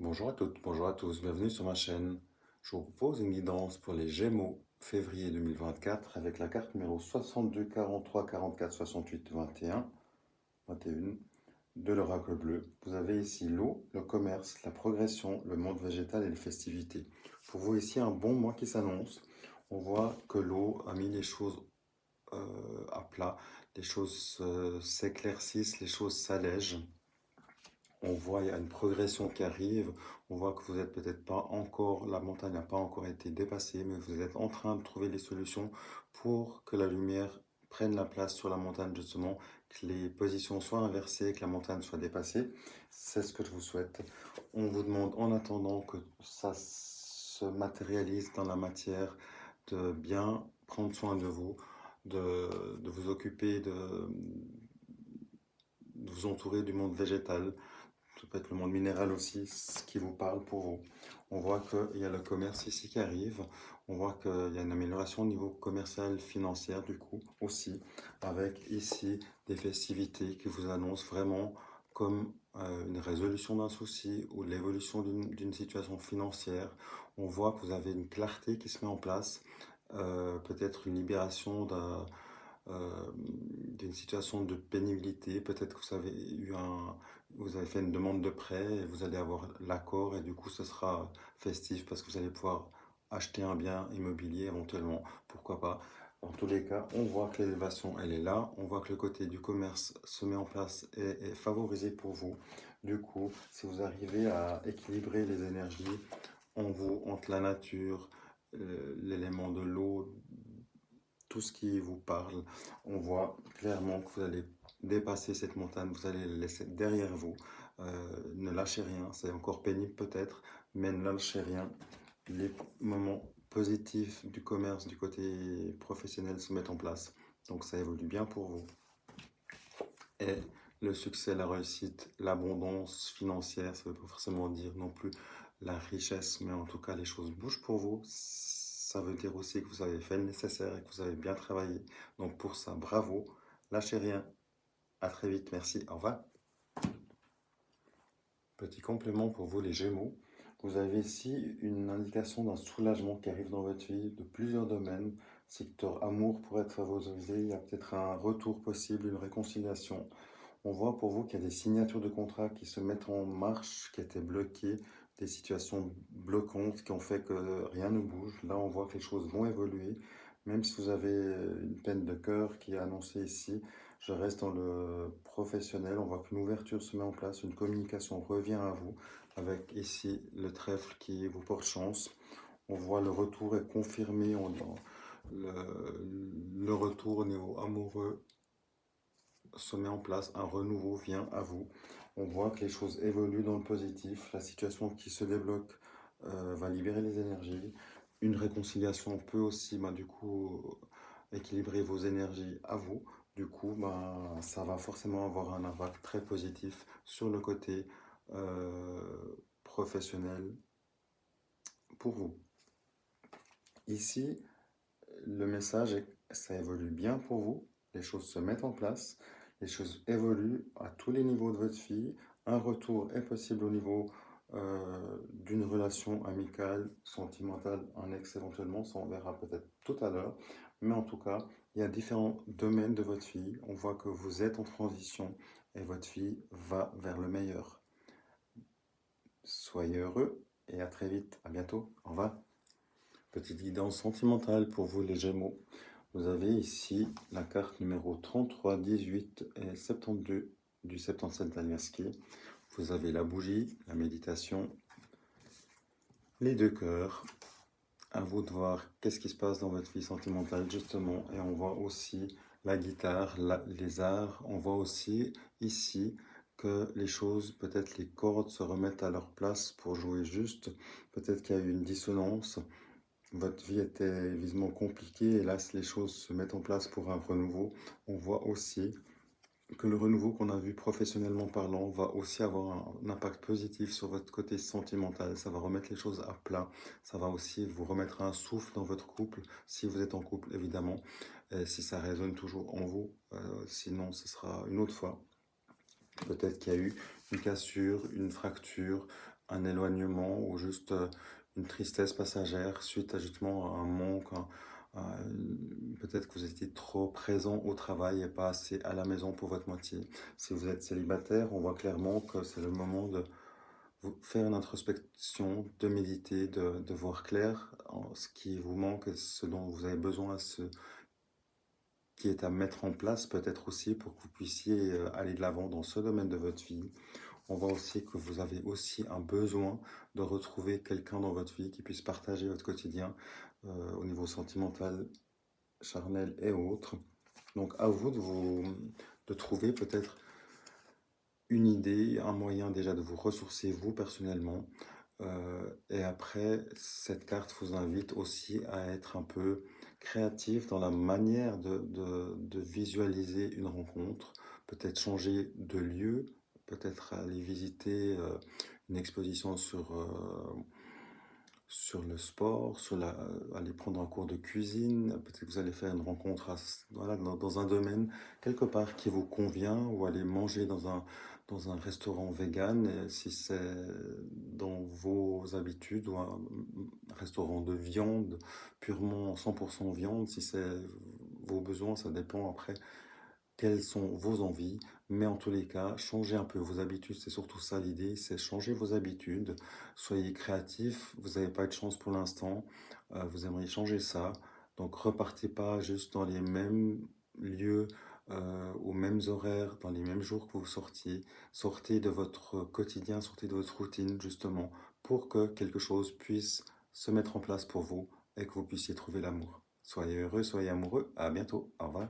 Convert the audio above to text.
Bonjour à toutes, bonjour à tous, bienvenue sur ma chaîne. Je vous propose une guidance pour les Gémeaux février 2024 avec la carte numéro 62 43 44 68 21 21 de l'oracle bleu. Vous avez ici l'eau, le commerce, la progression, le monde végétal et les festivités. Pour vous ici un bon mois qui s'annonce. On voit que l'eau a mis les choses à plat, les choses s'éclaircissent, les choses s'allègent. On voit il y a une progression qui arrive, on voit que vous n'êtes peut-être pas encore, la montagne n'a pas encore été dépassée, mais vous êtes en train de trouver les solutions pour que la lumière prenne la place sur la montagne justement, que les positions soient inversées, que la montagne soit dépassée. C'est ce que je vous souhaite. On vous demande en attendant que ça se matérialise dans la matière, de bien prendre soin de vous, de vous occuper, de vous entourer du monde végétal. Ça peut être le monde minéral aussi, ce qui vous parle pour vous. On voit qu'il y a le commerce ici qui arrive. On voit qu'il y a une amélioration au niveau commercial, financier du coup aussi, avec ici des festivités qui vous annoncent vraiment comme une résolution d'un souci ou l'évolution d'une situation financière. On voit que vous avez une clarté qui se met en place, peut-être une libération d'une situation de pénibilité. Peut-être que vous avez fait une demande de prêt et vous allez avoir l'accord et du coup ce sera festif parce que vous allez pouvoir acheter un bien immobilier éventuellement, pourquoi pas. En tous les cas, on voit que l'élévation elle est là, on voit que le côté du commerce se met en place et est favorisé pour vous. Du coup, si vous arrivez à équilibrer les énergies en vous, entre la nature, l'élément de l'eau, tout ce qui vous parle, on voit clairement que vous allez dépasser cette montagne, vous allez la laisser derrière vous. Ne lâchez rien, c'est encore pénible peut-être, mais ne lâchez rien. Les moments positifs du commerce, du côté professionnel se mettent en place, donc ça évolue bien pour vous. Et le succès, la réussite, l'abondance financière, ça ne veut pas forcément dire non plus la richesse, mais en tout cas les choses bougent pour vous. Ça veut dire aussi que vous avez fait le nécessaire et que vous avez bien travaillé. Donc pour ça, bravo, lâchez rien. À très vite, merci, au revoir. Petit complément pour vous les Gémeaux. Vous avez ici une indication d'un soulagement qui arrive dans votre vie de plusieurs domaines. Secteur amour pourrait être favorisé, il y a peut-être un retour possible, une réconciliation. On voit pour vous qu'il y a des signatures de contrats qui se mettent en marche, qui étaient bloquées, des situations bloquantes qui ont fait que rien ne bouge. Là, on voit que les choses vont évoluer. Même si vous avez une peine de cœur qui est annoncée ici, je reste dans le professionnel. On voit qu'une ouverture se met en place, une communication revient à vous, avec ici le trèfle qui vous porte chance. On voit le retour est confirmé, le retour au niveau amoureux se met en place, un renouveau vient à vous. On voit que les choses évoluent dans le positif, la situation qui se débloque va libérer les énergies. Une réconciliation peut aussi, du coup, équilibrer vos énergies à vous. Du coup, ça va forcément avoir un impact très positif sur le côté professionnel pour vous. Ici, le message est que ça évolue bien pour vous, les choses se mettent en place, les choses évoluent à tous les niveaux de votre vie. Un retour est possible au niveau d'une relation amicale, sentimentale, un ex éventuellement, ça on verra peut-être tout à l'heure. Mais en tout cas, il y a différents domaines de votre vie. On voit que vous êtes en transition et votre vie va vers le meilleur. Soyez heureux et à très vite. À bientôt. Au revoir. Petite guidance sentimentale pour vous les Gémeaux. Vous avez ici la carte numéro 33, 18 et 72 du 77 d'Algaski. Vous avez la bougie, la méditation, les deux cœurs. À vous de voir qu'est-ce qui se passe dans votre vie sentimentale justement. Et on voit aussi la guitare, les arts. On voit aussi ici que les choses, peut-être les cordes se remettent à leur place pour jouer juste. Peut-être qu'il y a eu une dissonance. Votre vie était visiblement compliquée et là, les choses se mettent en place pour un renouveau. On voit aussi que le renouveau qu'on a vu professionnellement parlant va aussi avoir un impact positif sur votre côté sentimental. Ça va remettre les choses à plat. Ça va aussi vous remettre un souffle dans votre couple, si vous êtes en couple évidemment. Et si ça résonne toujours en vous, sinon ce sera une autre fois. Peut-être qu'il y a eu une cassure, une fracture, un éloignement ou juste une tristesse passagère suite à justement un manque, peut-être que vous étiez trop présent au travail et pas assez à la maison pour votre moitié. Si vous êtes célibataire, on voit clairement que c'est le moment de faire une introspection, de méditer, de voir clair en ce qui vous manque et ce dont vous avez besoin, ce qui est à mettre en place peut-être aussi pour que vous puissiez aller de l'avant dans ce domaine de votre vie. On voit aussi que vous avez aussi un besoin de retrouver quelqu'un dans votre vie qui puisse partager votre quotidien au niveau sentimental, charnel et autres. Donc à vous de trouver peut-être une idée, un moyen déjà de vous ressourcer vous personnellement. Et après, cette carte vous invite aussi à être un peu créatif dans la manière de visualiser une rencontre, peut-être changer de lieu, peut-être aller visiter une exposition sur le sport, aller prendre un cours de cuisine, peut-être que vous allez faire une rencontre voilà, dans un domaine quelque part qui vous convient, ou aller manger dans un restaurant vegan, et si c'est dans vos habitudes, ou un restaurant de viande, purement 100% viande, si c'est vos besoins, ça dépend après quelles sont vos envies, mais en tous les cas, changez un peu vos habitudes, c'est surtout ça l'idée, c'est changer vos habitudes, soyez créatifs, vous n'avez pas de chance pour l'instant, vous aimeriez changer ça, donc repartez pas juste dans les mêmes lieux, aux mêmes horaires, dans les mêmes jours que vous sortiez, sortez de votre quotidien, sortez de votre routine justement, pour que quelque chose puisse se mettre en place pour vous et que vous puissiez trouver l'amour. Soyez heureux, soyez amoureux, à bientôt, au revoir.